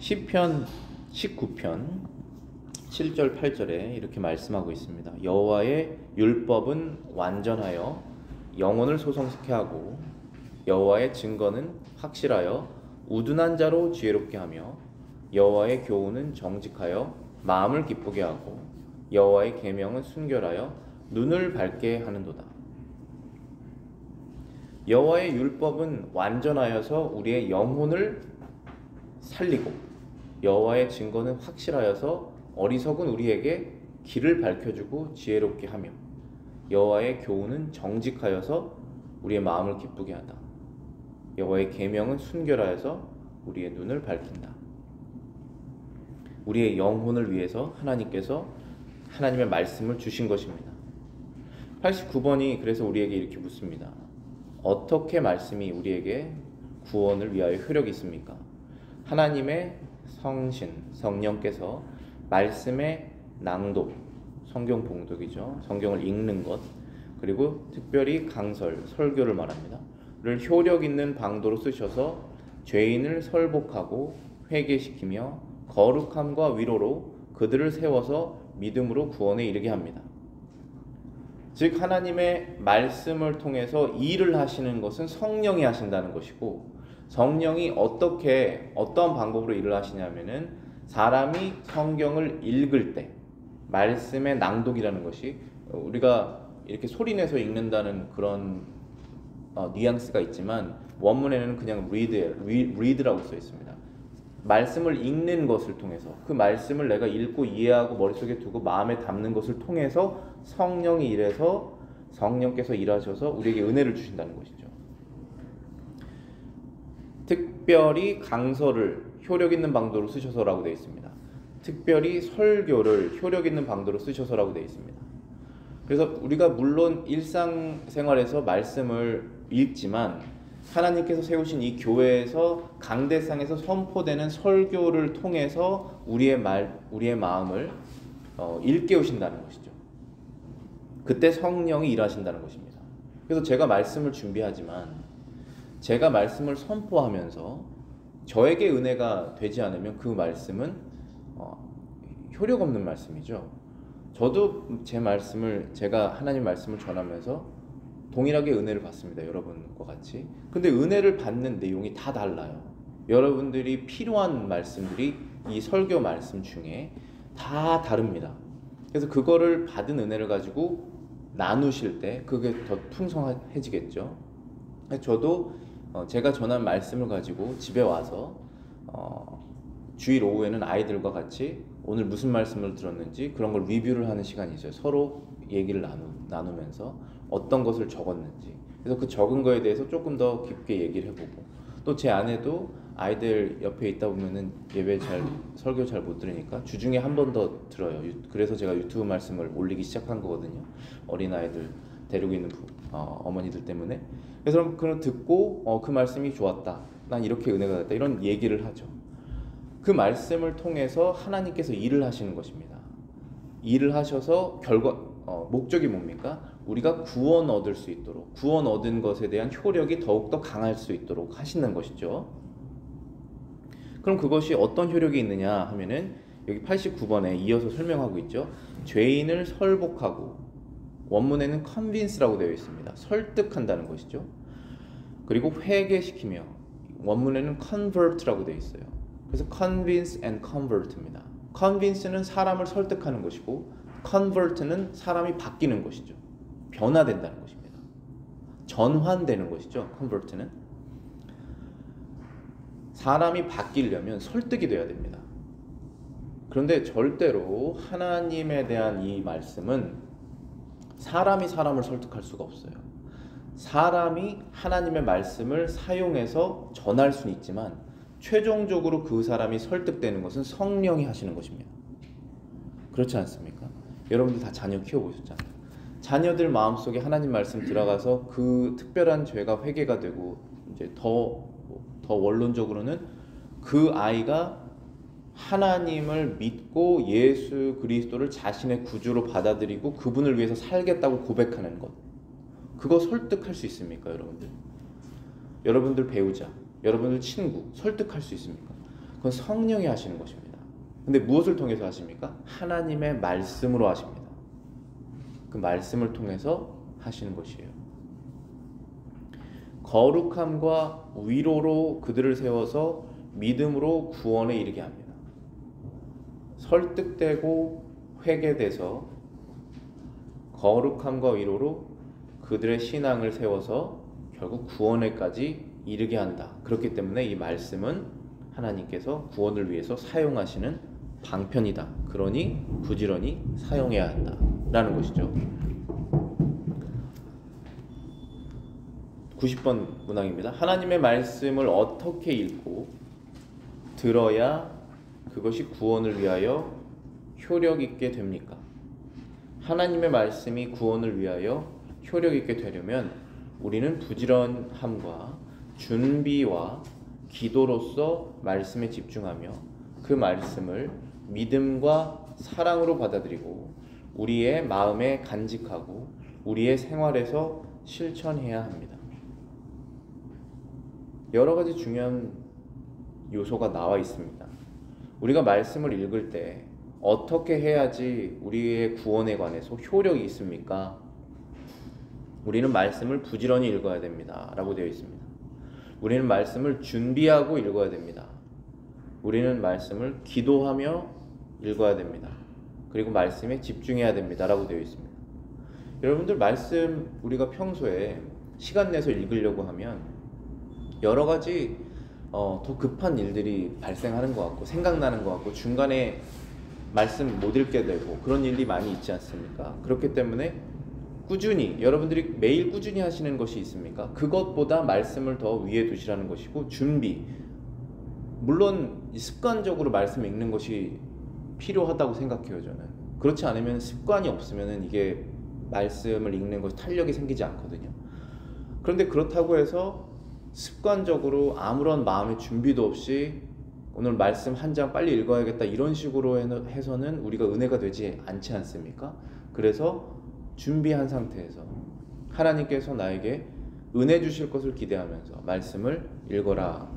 시편 19편 7절 8절에 이렇게 말씀하고 있습니다. 여호와의 율법은 완전하여 영혼을 소성케 하고 여호와의 증거는 확실하여 우둔한 자로 지혜롭게 하며 여호와의 교훈은 정직하여 마음을 기쁘게 하고 여호와의 계명은 순결하여 눈을 밝게 하는도다. 여호와의 율법은 완전하여서 우리의 영혼을 살리고 여호와의 증거는 확실하여서 어리석은 우리에게 길을 밝혀주고 지혜롭게 하며 여호와의 교훈은 정직하여서 우리의 마음을 기쁘게 하다. 여호와의 계명은 순결하여서 우리의 눈을 밝힌다. 우리의 영혼을 위해서 하나님께서 하나님의 말씀을 주신 것입니다. 89번이 그래서 우리에게 이렇게 묻습니다. 어떻게 말씀이 우리에게 구원을 위하여 효력이 있습니까? 하나님의 성신, 성령께서 말씀의 낭독, 성경 봉독이죠. 성경을 읽는 것, 그리고 특별히 강설, 설교를 말합니다. 를 효력 있는 방도로 쓰셔서 죄인을 설복하고 회개시키며 거룩함과 위로로 그들을 세워서 믿음으로 구원에 이르게 합니다. 즉 하나님의 말씀을 통해서 일을 하시는 것은 성령이 하신다는 것이고, 성령이 어떤 방법으로 일을 하시냐면은 사람이 성경을 읽을 때 말씀의 낭독이라는 것이 우리가 이렇게 소리내서 읽는다는 그런 뉘앙스가 있지만 원문에는 그냥 read라고 써 있습니다. 말씀을 읽는 것을 통해서 그 말씀을 내가 읽고 이해하고 머릿속에 두고 마음에 담는 것을 통해서 성령이 일해서 성령께서 일하셔서 우리에게 은혜를 주신다는 것이죠. 특별히 강설을 효력 있는 방도로 쓰셔서라고 되어 있습니다. 특별히 설교를 효력 있는 방도로 쓰셔서라고 되어 있습니다. 그래서 우리가 물론 일상생활에서 말씀을 읽지만 하나님께서 세우신 이 교회에서 강대상에서 선포되는 설교를 통해서 우리의 마음을 일깨우신다는 것이죠. 그때 성령이 일하신다는 것입니다. 그래서 제가 말씀을 준비하지만 제가 말씀을 선포하면서 저에게 은혜가 되지 않으면 그 말씀은 효력 없는 말씀이죠. 저도 제가 하나님 말씀을 전하면서 동일하게 은혜를 받습니다. 여러분과 같이. 근데 은혜를 받는 내용이 다 달라요. 여러분들이 필요한 말씀들이 이 설교 말씀 중에 다 다릅니다. 그래서 그거를 받은 은혜를 가지고 나누실 때 그게 더 풍성해지겠죠. 저도 제가 전한 말씀을 가지고 집에 와서 주일 오후에는 아이들과 같이 오늘 무슨 말씀을 들었는지 그런 걸 리뷰를 하는 시간이 있어요. 서로 얘기를 나누면서 어떤 것을 적었는지, 그래서 그 적은 거에 대해서 조금 더 깊게 얘기를 해보고, 또 제 아내도 아이들 옆에 있다 보면은 설교 잘 못 들으니까 주중에 한 번 더 들어요. 그래서 제가 유튜브 말씀을 올리기 시작한 거거든요. 어린아이들 데리고 있는 어머니들 때문에. 그래서 그걸 듣고 그 말씀이 좋았다, 난 이렇게 은혜가 됐다, 이런 얘기를 하죠. 그 말씀을 통해서 하나님께서 일을 하시는 것입니다. 일을 하셔서 목적이 뭡니까? 우리가 구원 얻을 수 있도록, 구원 얻은 것에 대한 효력이 더욱더 강할 수 있도록 하시는 것이죠. 그럼 그것이 어떤 효력이 있느냐 하면은 여기 89번에 이어서 설명하고 있죠. 죄인을 설복하고, 원문에는 convince라고 되어 있습니다. 설득한다는 것이죠. 그리고 회개시키며, 원문에는 convert라고 되어 있어요. 그래서 convince and convert입니다. convince는 사람을 설득하는 것이고 convert는 사람이 바뀌는 것이죠. 변화된다는 것입니다. 전환되는 것이죠. convert는 사람이 바뀌려면 설득이 돼야 됩니다. 그런데 절대로 하나님에 대한 이 말씀은 사람이 사람을 설득할 수가 없어요. 사람이 하나님의 말씀을 사용해서 전할 수는 있지만 최종적으로 그 사람이 설득되는 것은 성령이 하시는 것입니다. 그렇지 않습니까? 여러분들 다 자녀 키워보셨잖아요. 자녀들 마음속에 하나님 말씀 들어가서 그 특별한 죄가 회개가 되고, 이제 더 원론적으로는 그 아이가 하나님을 믿고 예수 그리스도를 자신의 구주로 받아들이고 그분을 위해서 살겠다고 고백하는 것, 그거 설득할 수 있습니까? 여러분들 배우자, 여러분들 친구 설득할 수 있습니까? 그건 성령이 하시는 것입니다. 근데 무엇을 통해서 하십니까? 하나님의 말씀으로 하십니다. 그 말씀을 통해서 하시는 것이에요. 거룩함과 위로로 그들을 세워서 믿음으로 구원에 이르게 합니다. 설득되고 회개돼서 거룩함과 위로로 그들의 신앙을 세워서 결국 구원에까지 이르게 한다. 그렇기 때문에 이 말씀은 하나님께서 구원을 위해서 사용하시는 방편이다. 그러니 부지런히 사용해야 한다 라는 것이죠. 90번 문항입니다. 하나님의 말씀을 어떻게 읽고 들어야 그것이 구원을 위하여 효력 있게 됩니까? 하나님의 말씀이 구원을 위하여 효력 있게 되려면 우리는 부지런함과 준비와 기도로서 말씀에 집중하며 그 말씀을 믿음과 사랑으로 받아들이고 우리의 마음에 간직하고 우리의 생활에서 실천해야 합니다. 여러 가지 중요한 요소가 나와 있습니다. 우리가 말씀을 읽을 때 어떻게 해야지 우리의 구원에 관해서 효력이 있습니까? 우리는 말씀을 부지런히 읽어야 됩니다 라고 되어 있습니다. 우리는 말씀을 준비하고 읽어야 됩니다. 우리는 말씀을 기도하며 읽어야 됩니다. 그리고 말씀에 집중해야 됩니다 라고 되어 있습니다. 여러분들 말씀 우리가 평소에 시간 내서 읽으려고 하면 여러 가지 더 급한 일들이 발생하는 것 같고 생각나는 것 같고 중간에 말씀 못 읽게 되고 그런 일이 많이 있지 않습니까? 그렇기 때문에 꾸준히 여러분들이 매일 꾸준히 하시는 것이 있습니까? 그것보다 말씀을 더 위에 두시라는 것이고 준비 물론 습관적으로 말씀 읽는 것이 필요하다고 생각해요. 저는 그렇지 않으면 습관이 없으면 이게 말씀을 읽는 것이 탄력이 생기지 않거든요. 그런데 그렇다고 해서 습관적으로 아무런 마음의 준비도 없이 오늘 말씀 한 장 빨리 읽어야겠다 이런 식으로 해서는 우리가 은혜가 되지 않지 않습니까? 그래서 준비한 상태에서 하나님께서 나에게 은혜 주실 것을 기대하면서 말씀을 읽어라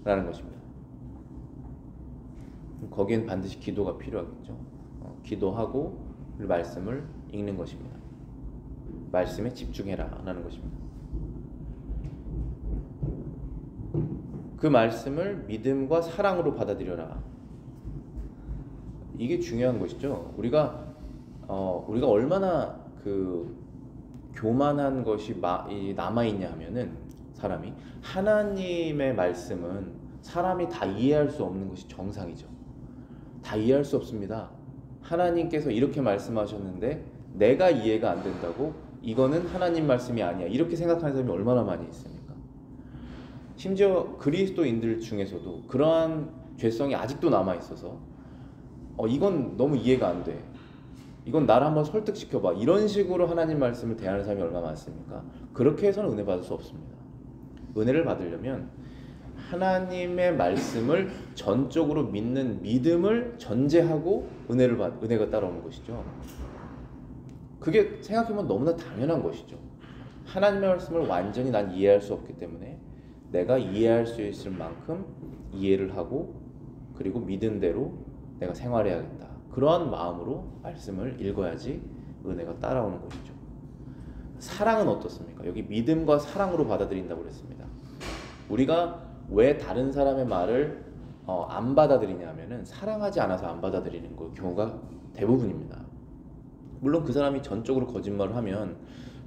라는 것입니다. 거기엔 반드시 기도가 필요하겠죠. 기도하고 말씀을 읽는 것입니다. 말씀에 집중해라 라는 것입니다. 그 말씀을 믿음과 사랑으로 받아들여라. 이게 중요한 것이죠. 우리가 얼마나 그 교만한 것이 남아있냐 하면은 사람이 하나님의 말씀은 사람이 다 이해할 수 없는 것이 정상이죠. 다 이해할 수 없습니다. 하나님께서 이렇게 말씀하셨는데 내가 이해가 안 된다고 이거는 하나님 말씀이 아니야 이렇게 생각하는 사람이 얼마나 많이 있습니까? 심지어 그리스도인들 중에서도 그러한 죄성이 아직도 남아있어서 이건 너무 이해가 안 돼. 이건 나를 한번 설득시켜봐. 이런 식으로 하나님 말씀을 대하는 사람이 얼마나 많습니까? 그렇게 해서는 은혜 받을 수 없습니다. 은혜를 받으려면 하나님의 말씀을 전적으로 믿는 믿음을 전제하고 은혜가 따라오는 것이죠. 그게 생각해보면 너무나 당연한 것이죠. 하나님의 말씀을 완전히 난 이해할 수 없기 때문에 내가 이해할 수 있을 만큼 이해를 하고 그리고 믿은 대로 내가 생활해야겠다. 그러한 마음으로 말씀을 읽어야지 은혜가 따라오는 것이죠. 사랑은 어떻습니까? 여기 믿음과 사랑으로 받아들인다고 그랬습니다. 우리가 왜 다른 사람의 말을 안 받아들이냐 하면은 사랑하지 않아서 안 받아들이는 경우가 대부분입니다. 물론 그 사람이 전적으로 거짓말을 하면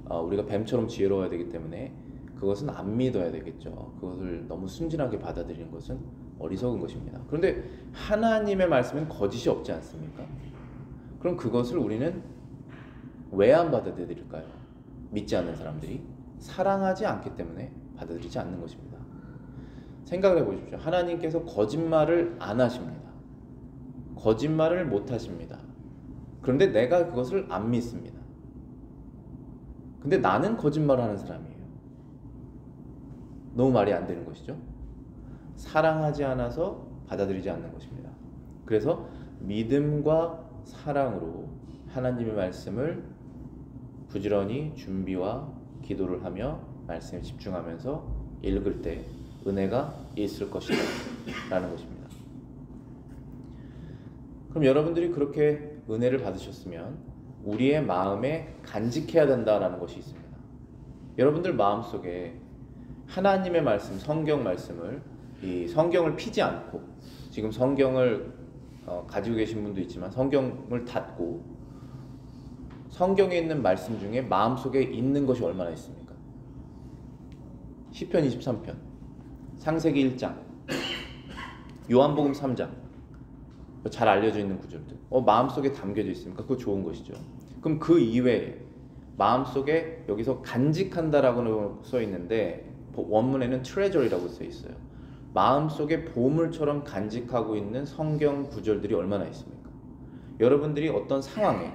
우리가 뱀처럼 지혜로워야 되기 때문에 그것은 안 믿어야 되겠죠. 그것을 너무 순진하게 받아들이는 것은 어리석은 것입니다. 그런데 하나님의 말씀은 거짓이 없지 않습니까? 그럼 그것을 우리는 왜 안 받아들일까요? 믿지 않는 사람들이 사랑하지 않기 때문에 받아들이지 않는 것입니다. 생각을 해보십시오. 하나님께서 거짓말을 안 하십니다. 거짓말을 못 하십니다. 그런데 내가 그것을 안 믿습니다. 근데 나는 거짓말을 하는 사람이에요. 너무 말이 안 되는 것이죠. 사랑하지 않아서 받아들이지 않는 것입니다. 그래서 믿음과 사랑으로 하나님의 말씀을 부지런히 준비와 기도를 하며 말씀에 집중하면서 읽을 때 은혜가 있을 것이다 라는 것입니다. 그럼 여러분들이 그렇게 은혜를 받으셨으면 우리의 마음에 간직해야 된다라는 것이 있습니다. 여러분들 마음속에 하나님의 말씀, 성경 말씀을, 이 성경을 피지 않고, 지금 성경을 가지고 계신 분도 있지만 성경을 닫고 성경에 있는 말씀 중에 마음속에 있는 것이 얼마나 있습니까? 시편 23편, 창세기 1장, 요한복음 3장, 잘 알려져 있는 구절들 마음속에 담겨져 있습니까? 그거 좋은 것이죠. 그럼 그 이외에 마음속에, 여기서 간직한다라고 써 있는데 원문에는 treasure이라고 써 있어요. 마음속에 보물처럼 간직하고 있는 성경 구절들이 얼마나 있습니까? 여러분들이 어떤 상황에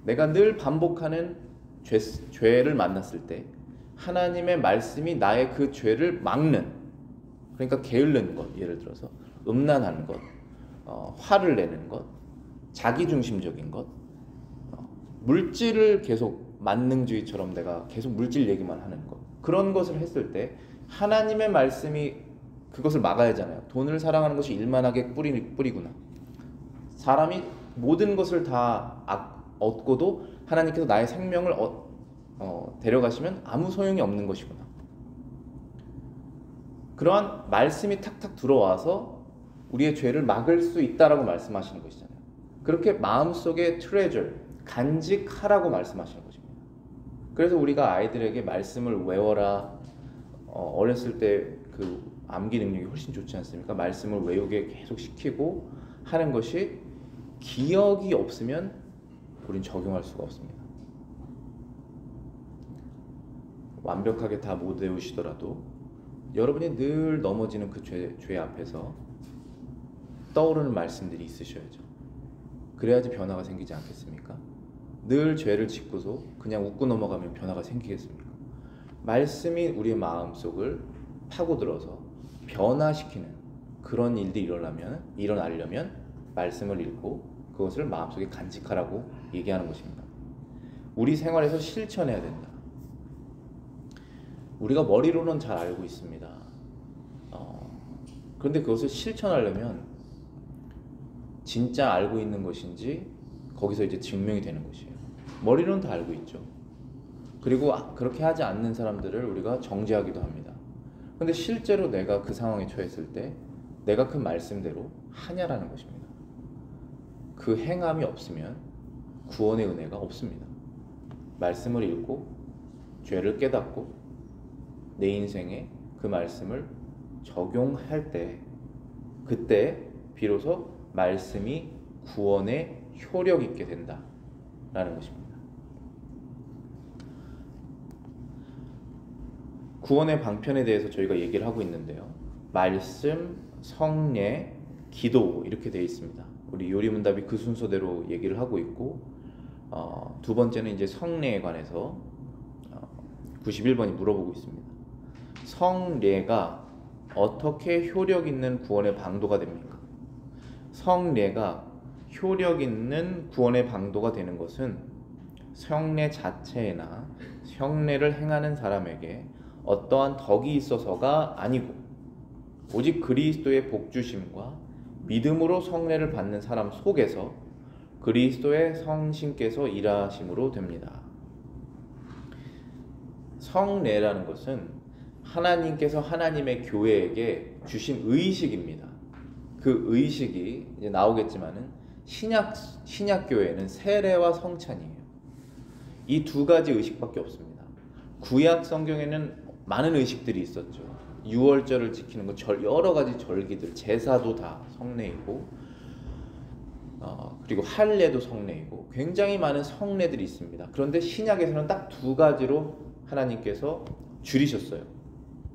내가 늘 반복하는 죄를 만났을 때 하나님의 말씀이 나의 그 죄를 막는, 그러니까 게을른 것, 예를 들어서 음란하는 것, 화를 내는 것, 자기중심적인 것, 물질을 계속 만능주의처럼 내가 계속 물질 얘기만 하는 것, 그런 것을 했을 때 하나님의 말씀이 그것을 막아야 하잖아요. 돈을 사랑하는 것이 일만하게 뿌리구나. 사람이 모든 것을 다 얻고도 하나님께서 나의 생명을 데려가시면 아무 소용이 없는 것이구나. 그러한 말씀이 탁탁 들어와서 우리의 죄를 막을 수 있다라고 말씀하시는 것이잖아요. 그렇게 마음속에 treasure, 간직하라고 말씀하시는 것입니다. 그래서 우리가 아이들에게 말씀을 외워라, 어렸을 때 그 암기 능력이 훨씬 좋지 않습니까? 말씀을 외우게 계속 시키고 하는 것이, 기억이 없으면 우린 적용할 수가 없습니다. 완벽하게 다 못 외우시더라도 여러분이 늘 넘어지는 그 죄 앞에서 떠오르는 말씀들이 있으셔야죠. 그래야지 변화가 생기지 않겠습니까? 늘 죄를 짓고서 그냥 웃고 넘어가면 변화가 생기겠습니까? 말씀이 우리의 마음속을 파고들어서 변화시키는 그런 일들이 일어나려면 말씀을 읽고 그것을 마음속에 간직하라고 얘기하는 것입니다. 우리 생활에서 실천해야 된다. 우리가 머리로는 잘 알고 있습니다. 그런데 그것을 실천하려면 진짜 알고 있는 것인지 거기서 이제 증명이 되는 것이에요. 머리로는 다 알고 있죠. 그리고 그렇게 하지 않는 사람들을 우리가 정죄하기도 합니다. 근데 실제로 내가 그 상황에 처했을 때 내가 그 말씀대로 하냐라는 것입니다. 그 행함이 없으면 구원의 은혜가 없습니다. 말씀을 읽고 죄를 깨닫고 내 인생에 그 말씀을 적용할 때, 그때 비로소 말씀이 구원의 효력 있게 된다라는 것입니다. 구원의 방편에 대해서 저희가 얘기를 하고 있는데요. 말씀, 성례, 기도 이렇게 되어 있습니다. 우리 요리문답이 그 순서대로 얘기를 하고 있고, 두 번째는 이제 성례에 관해서 91번이 물어보고 있습니다. 성례가 어떻게 효력 있는 구원의 방도가 됩니까? 성례가 효력 있는 구원의 방도가 되는 것은 성례 자체나 성례를 행하는 사람에게 어떠한 덕이 있어서가 아니고 오직 그리스도의 복주심과 믿음으로 성례를 받는 사람 속에서 그리스도의 성신께서 일하심으로 됩니다. 성례라는 것은 하나님께서 하나님의 교회에게 주신 의식입니다. 그 의식이 이제 나오겠지만은 신약 교회는 세례와 성찬이에요. 이 두 가지 의식밖에 없습니다. 구약 성경에는 많은 의식들이 있었죠. 유월절을 지키는 것, 여러 가지 절기들, 제사도 다 성례이고, 그리고 할례도 성례이고, 굉장히 많은 성례들이 있습니다. 그런데 신약에서는 딱 두 가지로 하나님께서 줄이셨어요.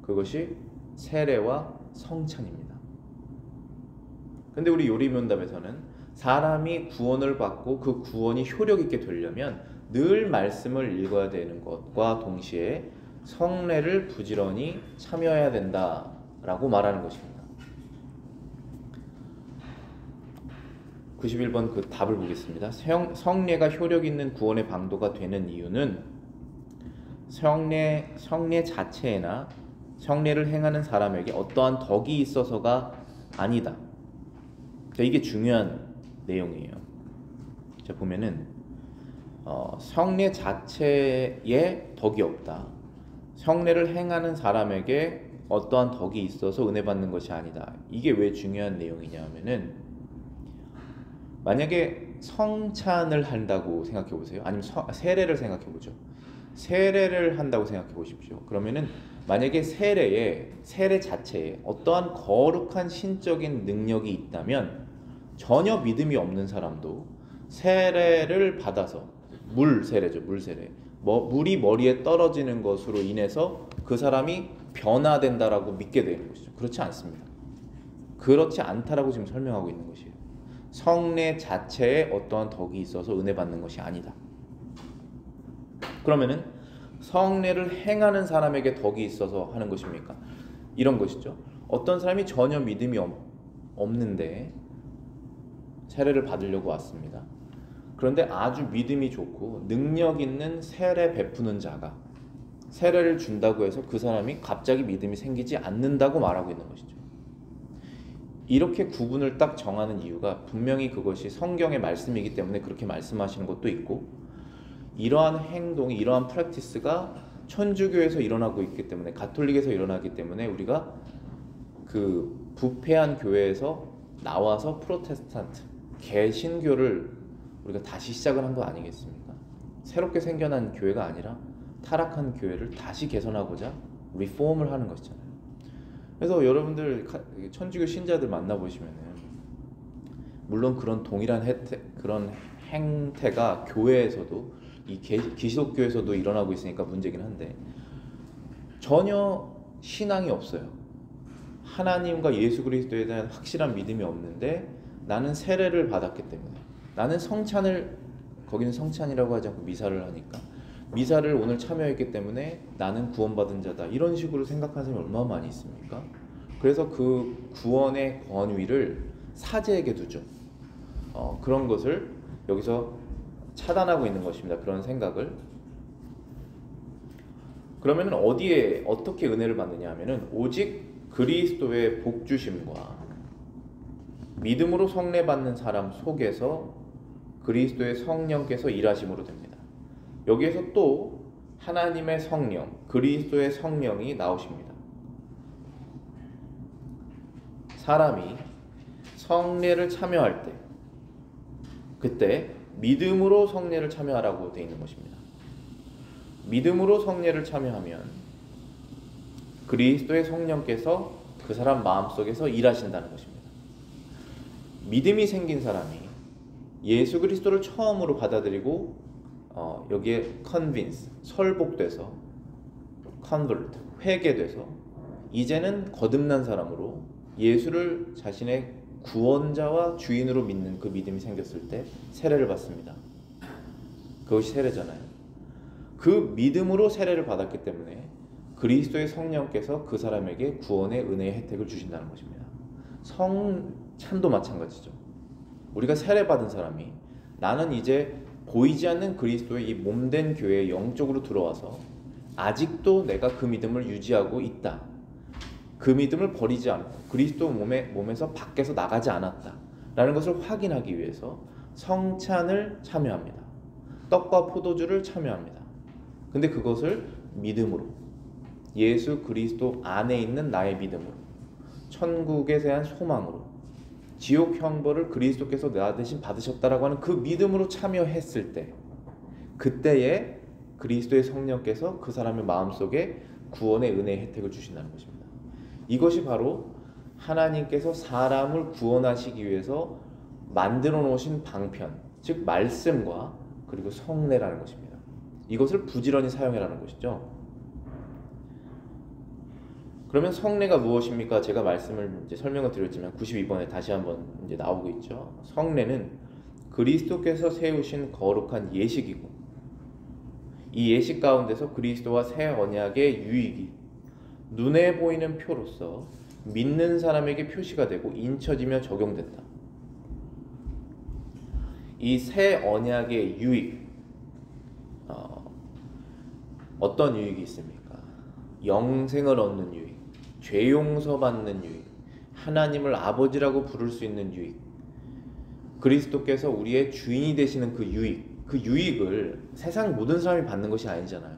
그것이 세례와 성찬입니다. 근데 우리 요리문답에서는 사람이 구원을 받고 그 구원이 효력 있게 되려면 늘 말씀을 읽어야 되는 것과 동시에 성례를 부지런히 참여해야 된다라고 말하는 것입니다. 91번 그 답을 보겠습니다. 성례가 효력 있는 구원의 방도가 되는 이유는 성례 자체나 성례를 행하는 사람에게 어떠한 덕이 있어서가 아니다. 이게 중요한 내용이에요. 자, 보면은 성례 자체에 덕이 없다. 성례를 행하는 사람에게 어떠한 덕이 있어서 은혜 받는 것이 아니다. 이게 왜 중요한 내용이냐 하면은, 만약에 성찬을 한다고 생각해 보세요. 아니면 세례를 생각해 보죠. 세례를 한다고 생각해 보십시오. 그러면은 만약에 세례 자체에 어떠한 거룩한 신적인 능력이 있다면 전혀 믿음이 없는 사람도 세례를 받아서, 물세례죠, 물세례. 물이 머리에 떨어지는 것으로 인해서 그 사람이 변화된다라고 믿게 되는 것이죠. 그렇지 않습니다. 그렇지 않다라고 지금 설명하고 있는 것이에요. 성례 자체에 어떠한 덕이 있어서 은혜 받는 것이 아니다. 그러면은 성례를 행하는 사람에게 덕이 있어서 하는 것입니까? 이런 것이죠. 어떤 사람이 전혀 믿음이 없는데 세례를 받으려고 왔습니다. 그런데 아주 믿음이 좋고 능력 있는 세례 베푸는 자가 세례를 준다고 해서 그 사람이 갑자기 믿음이 생기지 않는다고 말하고 있는 것이죠. 이렇게 구분을 딱 정하는 이유가 분명히 그것이 성경의 말씀이기 때문에 그렇게 말씀하시는 것도 있고, 이러한 행동이, 이러한 프랙티스가 천주교에서 일어나고 있기 때문에, 가톨릭에서 일어나기 때문에 우리가 그 부패한 교회에서 나와서 프로테스탄트, 개신교를 우리가 다시 시작을 한 거 아니겠습니까? 새롭게 생겨난 교회가 아니라 타락한 교회를 다시 개선하고자 리폼을 하는 것이잖아요. 그래서 여러분들 천주교 신자들 만나보시면은, 물론 그런 동일한 그런 행태가 교회에서도, 이 기독교에서도 일어나고 있으니까 문제긴 한데, 전혀 신앙이 없어요. 하나님과 예수 그리스도에 대한 확실한 믿음이 없는데, 나는 세례를 받았기 때문에, 나는 성찬을, 거기는 성찬이라고 하지 않고 미사를 하니까, 미사를 오늘 참여했기 때문에 나는 구원받은 자다, 이런 식으로 생각하는 사람이 얼마나 많이 있습니까? 그래서 그 구원의 권위를 사제에게 두죠. 그런 것을 여기서 차단하고 있는 것입니다. 그런 생각을. 그러면 어디에 어떻게 은혜를 받느냐 하면은, 오직 그리스도의 복주심과 믿음으로 성례 받는 사람 속에서 그리스도의 성령께서 일하심으로 됩니다. 여기에서 또 하나님의 성령, 그리스도의 성령이 나오십니다. 사람이 성례를 참여할 때, 그때 믿음으로 성례를 참여하라고 되어 있는 것입니다. 믿음으로 성례를 참여하면 그리스도의 성령께서 그 사람 마음속에서 일하신다는 것입니다. 믿음이 생긴 사람이 예수 그리스도를 처음으로 받아들이고 여기에 convince, 설복돼서, convert, 회개돼서 이제는 거듭난 사람으로 예수를 자신의 구원자와 주인으로 믿는 그 믿음이 생겼을 때 세례를 받습니다. 그것이 세례잖아요. 그 믿음으로 세례를 받았기 때문에 그리스도의 성령께서 그 사람에게 구원의 은혜의 혜택을 주신다는 것입니다. 성찬도 마찬가지죠. 우리가 세례 받은 사람이, 나는 이제 보이지 않는 그리스도의 이 몸된 교회에 영적으로 들어와서 아직도 내가 그 믿음을 유지하고 있다, 그 믿음을 버리지 않고 그리스도 몸에서 밖에서 나가지 않았다 라는 것을 확인하기 위해서 성찬을 참여합니다. 떡과 포도주를 참여합니다. 근데 그것을 믿음으로, 예수 그리스도 안에 있는 나의 믿음으로, 천국에 대한 소망으로, 지옥 형벌을 그리스도께서 나 대신 받으셨다라고 하는 그 믿음으로 참여했을 때, 그때에 그리스도의 성령께서 그 사람의 마음속에 구원의 은혜의 혜택을 주신다는 것입니다. 이것이 바로 하나님께서 사람을 구원하시기 위해서 만들어 놓으신 방편, 즉 말씀과 그리고 성례라는 것입니다. 이것을 부지런히 사용해라는 것이죠. 그러면 성례가 무엇입니까? 제가 말씀을 설명을 드렸지만 92번에 다시 한번 나오고 있죠. 성례는 그리스도께서 세우신 거룩한 예식이고, 이 예식 가운데서 그리스도와 새 언약의 유익이 눈에 보이는 표로서 믿는 사람에게 표시가 되고 인쳐지며 적용된다. 이 새 언약의 유익, 어떤 유익이 있습니까? 영생을 얻는 유익, 죄 용서 받는 유익, 하나님을 아버지라고 부를 수 있는 유익, 그리스도께서 우리의 주인이 되시는 그 유익을 세상 모든 사람이 받는 것이 아니잖아요.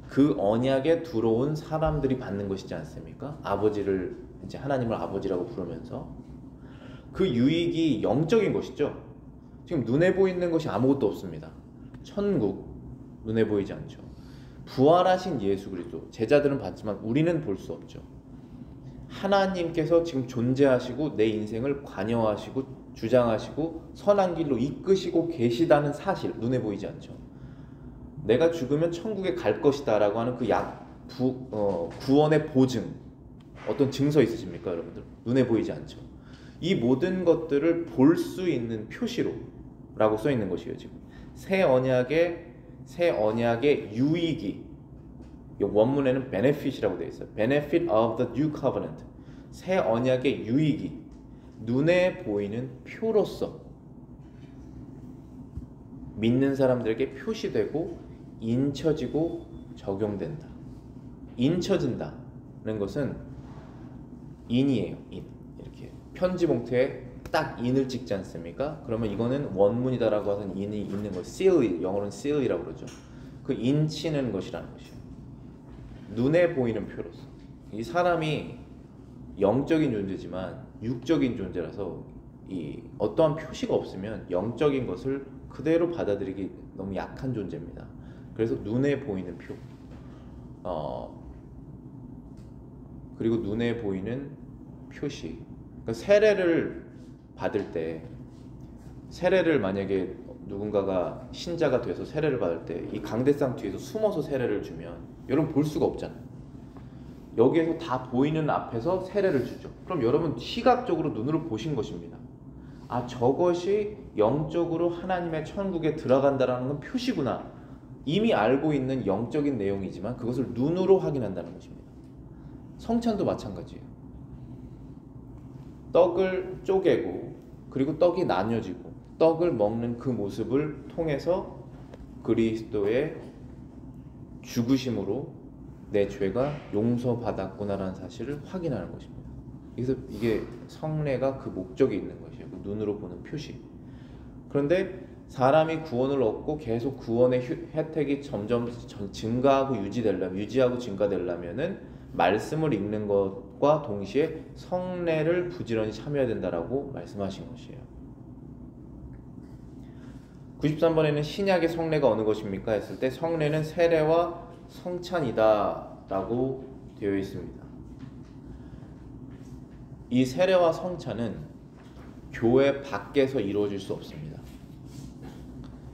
그 언약에 들어온 사람들이 받는 것이지 않습니까? 아버지를 이제 하나님을 아버지라고 부르면서 그 유익이 영적인 것이죠. 지금 눈에 보이는 것이 아무것도 없습니다. 천국 눈에 보이지 않죠. 부활하신 예수 그리스도 제자들은 봤지만 우리는 볼 수 없죠. 하나님께서 지금 존재하시고 내 인생을 관여하시고 주장하시고 선한 길로 이끄시고 계시다는 사실 눈에 보이지 않죠. 내가 죽으면 천국에 갈 것이다 라고 하는 그 구원의 보증, 어떤 증서 있으십니까 여러분들? 눈에 보이지 않죠. 이 모든 것들을 볼 수 있는 표시로 라고 써 있는 것이에요. 지금 새 언약의 유익이, 원문에는 benefit이라고 되어 있어요. benefit of the new covenant. 새 언약의 유익이 눈에 보이는 표로서 믿는 사람들에게 표시되고 인쳐지고 적용된다. 인쳐진다는 것은 인이에요. 인. 이렇게 편지 봉투에 딱 인을 찍지 않습니까? 그러면 이거는 원문이다라고 하는 인이 있는 거. seal, 영어로는 seal이라고 그러죠. 그 인치는 것이라는 것이에요. 눈에 보이는 표로서. 이 사람이 영적인 존재지만 육적인 존재라서 이 어떠한 표시가 없으면 영적인 것을 그대로 받아들이기 너무 약한 존재입니다. 그래서 눈에 보이는 표, 그리고 눈에 보이는 표시. 그러니까 세례를 받을 때, 세례를 만약에 누군가가 신자가 돼서 세례를 받을 때 이 강대상 뒤에서 숨어서 세례를 주면 여러분 볼 수가 없잖아요. 여기에서 다 보이는 앞에서 세례를 주죠. 그럼 여러분 시각적으로 눈으로 보신 것입니다. 아, 저것이 영적으로 하나님의 천국에 들어간다라는 건 표시구나. 이미 알고 있는 영적인 내용이지만 그것을 눈으로 확인한다는 것입니다. 성찬도 마찬가지예요. 떡을 쪼개고 그리고 떡이 나뉘어지고 떡을 먹는 그 모습을 통해서 그리스도의 죽으심으로 내 죄가 용서받았구나라는 사실을 확인하는 것입니다. 그래서 이게 성례가 그 목적이 있는 것이에요. 그 눈으로 보는 표시. 그런데 사람이 구원을 얻고 계속 구원의 혜택이 점점 증가하고 유지하고 증가되려면은 말씀을 읽는 것과 동시에 성례를 부지런히 참여해야 된다라고 말씀하신 것이에요. 93번에는 신약의 성례가 어느 것입니까? 했을 때 성례는 세례와 성찬이다 라고 되어 있습니다. 이 세례와 성찬은 교회 밖에서 이루어질 수 없습니다.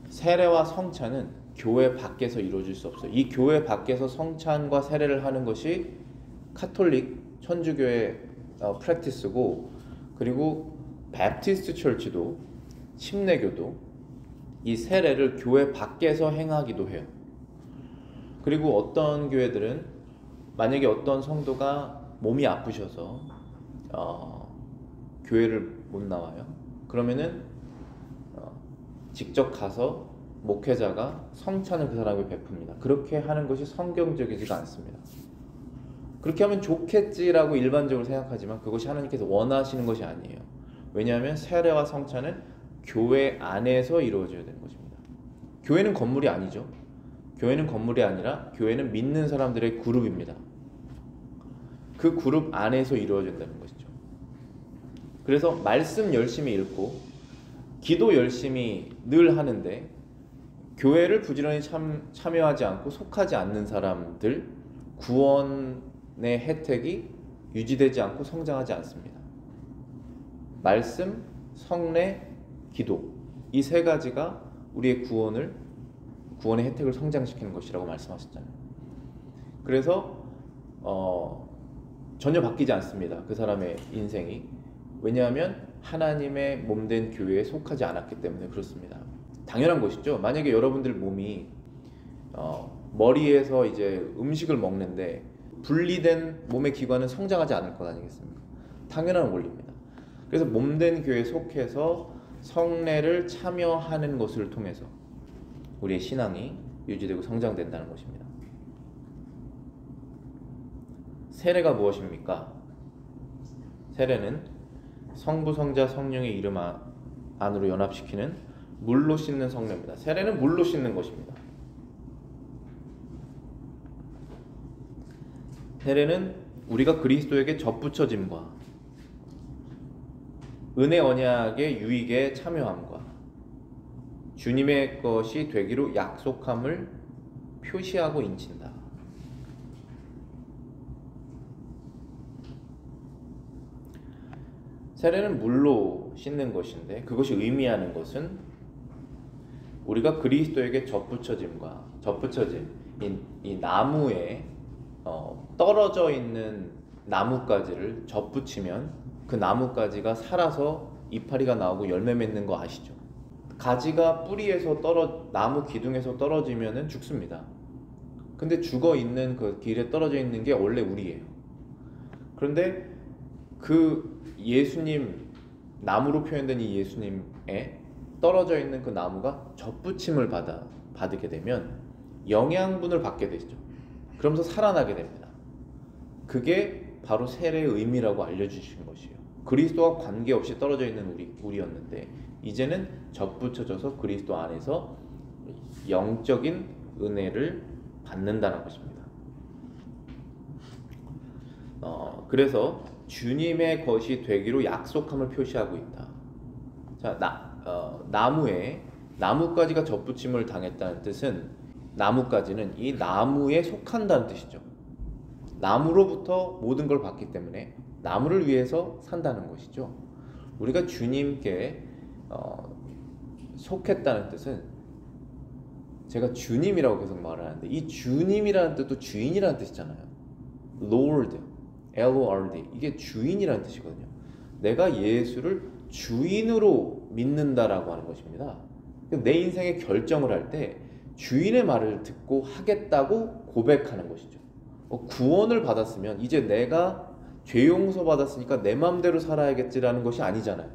세례와 성찬은 교회 밖에서 이루어질 수 없어요. 이 교회 밖에서 성찬과 세례를 하는 것이 카톨릭 천주교의 프랙티스고, 그리고 베프티스트 처치도 침례교도 이 세례를 교회 밖에서 행하기도 해요. 그리고 어떤 교회들은 만약에 어떤 성도가 몸이 아프셔서 교회를 못 나와요. 그러면은 직접 가서 목회자가 성찬을 그 사람에게 베풉니다. 그렇게 하는 것이 성경적이지가 않습니다. 그렇게 하면 좋겠지라고 일반적으로 생각하지만 그것이 하나님께서 원하시는 것이 아니에요. 왜냐하면 세례와 성찬은 교회 안에서 이루어져야 되는 것입니다. 교회는 건물이 아니죠. 교회는 건물이 아니라 교회는 믿는 사람들의 그룹입니다. 그 그룹 안에서 이루어진다는 것이죠. 그래서 말씀 열심히 읽고 기도 열심히 늘 하는데 교회를 부지런히 참여하지 않고 속하지 않는 사람들, 구원의 혜택이 유지되지 않고 성장하지 않습니다. 말씀, 성례, 기도, 이 세 가지가 우리의 구원의 혜택을 성장시키는 것이라고 말씀하셨잖아요. 그래서 전혀 바뀌지 않습니다. 그 사람의 인생이. 왜냐하면 하나님의 몸된 교회에 속하지 않았기 때문에 그렇습니다. 당연한 것이죠. 만약에 여러분들 몸이 머리에서 이제 음식을 먹는데 분리된 몸의 기관은 성장하지 않을 것 아니겠습니까? 당연한 원리입니다. 그래서 몸된 교회에 속해서 성례를 참여하는 것을 통해서 우리의 신앙이 유지되고 성장된다는 것입니다. 세례가 무엇입니까? 세례는 성부, 성자, 성령의 이름 안으로 연합시키는 물로 씻는 성례입니다. 세례는 물로 씻는 것입니다. 세례는 우리가 그리스도에게 접붙여짐과 은혜 언약의 유익에 참여함과 주님의 것이 되기로 약속함을 표시하고 인친다. 세례는 물로 씻는 것인데 그것이 의미하는 것은 우리가 그리스도에게 접붙여짐, 이 나무에 떨어져 있는 나뭇가지를 접붙이면 그 나뭇가지가 살아서 이파리가 나오고 열매 맺는 거 아시죠? 가지가 뿌리에서 나무 기둥에서 떨어지면 죽습니다. 근데 죽어 있는 그 길에 떨어져 있는 게 원래 우리예요. 그런데 그 예수님, 나무로 표현된 이 예수님에 떨어져 있는 그 나무가 접붙임을 받게 되면 영양분을 받게 되죠. 그러면서 살아나게 됩니다. 그게 바로 세례의 의미라고 알려주신 것이에요. 그리스도와 관계없이 떨어져 있는 우리였는데 이제는 접붙여져서 그리스도 안에서 영적인 은혜를 받는다는 것입니다. 그래서 주님의 것이 되기로 약속함을 표시하고 있다. 자, 나무에 나뭇가지가 접붙임을 당했다는 뜻은 나뭇가지는 이 나무에 속한다는 뜻이죠. 나무로부터 모든 걸 받기 때문에 나무를 위해서 산다는 것이죠. 우리가 주님께 속했다는 뜻은 제가 주님이라고 계속 말을 하는데 이 주님이라는 뜻도 주인이라는 뜻이잖아요. Lord, L-O-R-D 이게 주인이라는 뜻이거든요. 내가 예수를 주인으로 믿는다라고 하는 것입니다. 내 인생의 결정을 할 때 주인의 말을 듣고 하겠다고 고백하는 것이죠. 구원을 받았으면 이제 내가 죄 용서 받았으니까 내 마음대로 살아야겠지라는 것이 아니잖아요.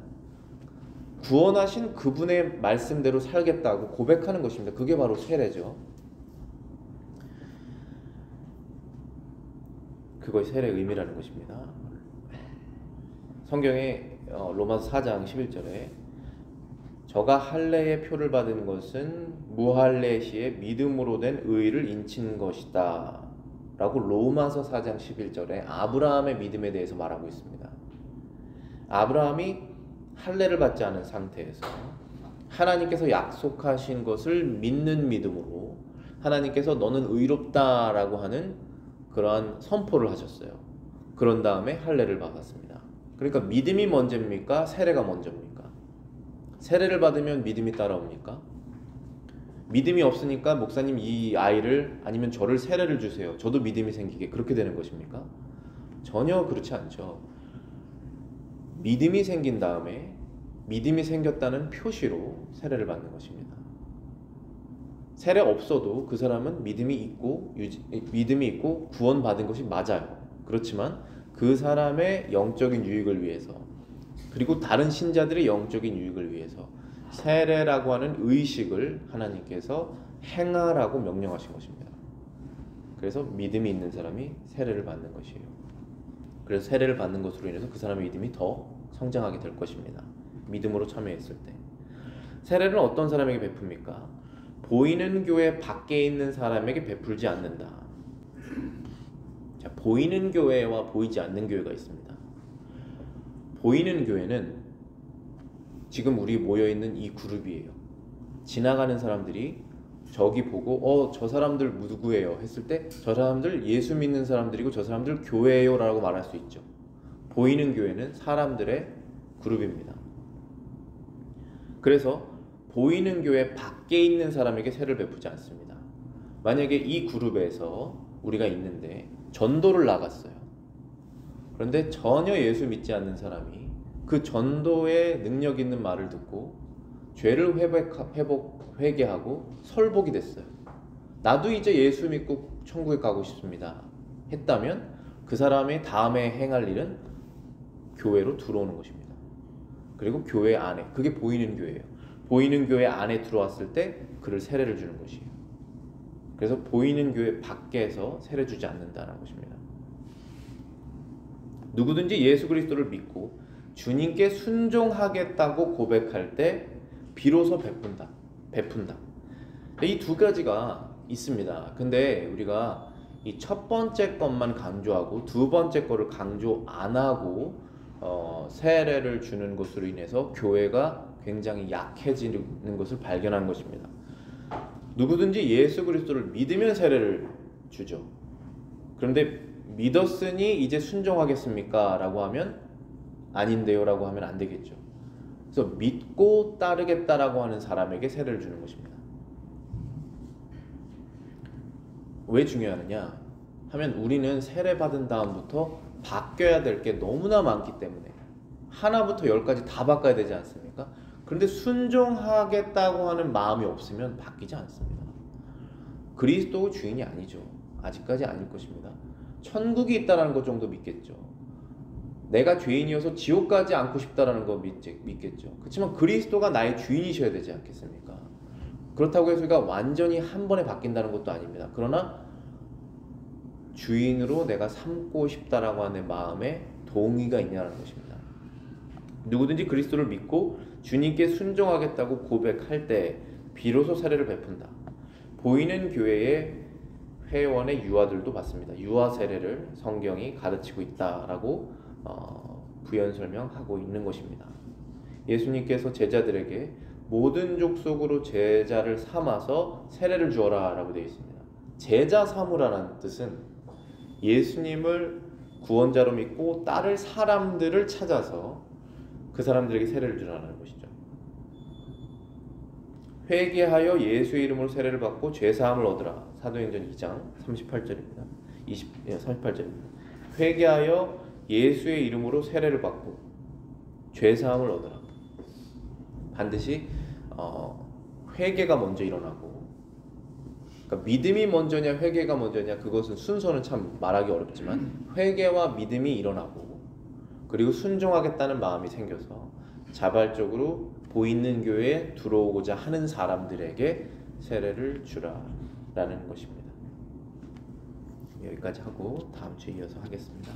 구원하신 그분의 말씀대로 살겠다고 고백하는 것입니다. 그게 바로 세례죠. 그것이 세례의 의미라는 것입니다. 성경에 로마서 4장 11절에 저가 할례의 표를 받은 것은 무할례 시에 믿음으로 된 의를 인친 것이다 라고 로마서 4장 11절에 아브라함의 믿음에 대해서 말하고 있습니다. 아브라함이 할례를 받지 않은 상태에서 하나님께서 약속하신 것을 믿는 믿음으로 하나님께서 너는 의롭다라고 하는 그러한 선포를 하셨어요. 그런 다음에 할례를 받았습니다. 그러니까 믿음이 먼저입니까? 세례가 먼저입니까? 세례를 받으면 믿음이 따라옵니까? 믿음이 없으니까 목사님 이 아이를 아니면 저를 세례를 주세요. 저도 믿음이 생기게 그렇게 되는 것입니까? 전혀 그렇지 않죠. 믿음이 생긴 다음에 믿음이 생겼다는 표시로 세례를 받는 것입니다. 세례 없어도 그 사람은 믿음이 있고 구원받은 것이 맞아요. 그렇지만 그 사람의 영적인 유익을 위해서 그리고 다른 신자들의 영적인 유익을 위해서 세례라고 하는 의식을 하나님께서 행하라고 명령하신 것입니다. 그래서 믿음이 있는 사람이 세례를 받는 것이에요. 그래서 세례를 받는 것으로 인해서 그 사람의 믿음이 더 성장하게 될 것입니다. 믿음으로 참여했을 때. 세례는 어떤 사람에게 베풉니까? 보이는 교회 밖에 있는 사람에게 베풀지 않는다. 자, 보이는 교회와 보이지 않는 교회가 있습니다. 보이는 교회는 지금 우리 모여있는 이 그룹이에요. 지나가는 사람들이 저기 보고 저 사람들 누구예요? 했을 때 저 사람들 예수 믿는 사람들이고 저 사람들 교회예요 라고 말할 수 있죠. 보이는 교회는 사람들의 그룹입니다. 그래서 보이는 교회 밖에 있는 사람에게 세례를 베푸지 않습니다. 만약에 이 그룹에서 우리가 있는데 전도를 나갔어요. 그런데 전혀 예수 믿지 않는 사람이 그 전도의 능력 있는 말을 듣고 죄를 회개하고 설복이 됐어요. 나도 이제 예수 믿고 천국에 가고 싶습니다 했다면 그 사람의 다음에 행할 일은 교회로 들어오는 것입니다. 그리고 교회 안에, 그게 보이는 교회예요. 보이는 교회 안에 들어왔을 때 그를 세례를 주는 것이에요. 그래서 보이는 교회 밖에서 세례 주지 않는다는 것입니다. 누구든지 예수 그리스도를 믿고 주님께 순종하겠다고 고백할 때 비로소 베푼다. 이 두 가지가 있습니다. 근데 우리가 이 첫 번째 것만 강조하고 두 번째 거를 강조 안 하고 세례를 주는 것으로 인해서 교회가 굉장히 약해지는 것을 발견한 것입니다. 누구든지 예수 그리스도를 믿으면 세례를 주죠. 그런데 믿었으니 이제 순종하겠습니까? 라고 하면 아닌데요 라고 하면 안 되겠죠. 그래서 믿고 따르겠다라고 하는 사람에게 세례를 주는 것입니다. 왜 중요하느냐 하면 우리는 세례 받은 다음부터 바뀌어야 될 게 너무나 많기 때문에 하나부터 열까지 다 바꿔야 되지 않습니까? 그런데 순종하겠다고 하는 마음이 없으면 바뀌지 않습니다. 그리스도의 주인이 아니죠. 아직까지 아닐 것입니다. 천국이 있다는 것 정도 믿겠죠. 내가 죄인이어서 지옥 가지 않고 싶다라는 거 믿겠죠. 그렇지만 그리스도가 나의 주인이셔야 되지 않겠습니까? 그렇다고 해서 우리가 완전히 한 번에 바뀐다는 것도 아닙니다. 그러나 주인으로 내가 삼고 싶다라고 하는 마음에 동의가 있냐는 것입니다. 누구든지 그리스도를 믿고 주님께 순종하겠다고 고백할 때 비로소 세례를 베푼다. 보이는 교회의 회원의 유아들도 받습니다. 유아 세례를 성경이 가르치고 있다라고 부연 설명하고 있는 것입니다. 예수님께서 제자들에게 모든 족속으로 제자를 삼아서 세례를 주어라 라고 되어 있습니다. 제자 삼으라는 뜻은 예수님을 구원자로 믿고 따를 사람들을 찾아서 그 사람들에게 세례를 주라는 것이죠. 회개하여 예수의 이름으로 세례를 받고 죄사함을 얻으라. 사도행전 2장 38절입니다. 38절입니다. 회개하여 예수의 이름으로 세례를 받고 죄사함을 얻으라. 반드시 회개가 먼저 일어나고, 그러니까 믿음이 먼저냐 회개가 먼저냐 그것은 순서는 참 말하기 어렵지만 회개와 믿음이 일어나고 그리고 순종하겠다는 마음이 생겨서 자발적으로 보이는 교회에 들어오고자 하는 사람들에게 세례를 주라라는 것입니다. 여기까지 하고 다음 주에 이어서 하겠습니다.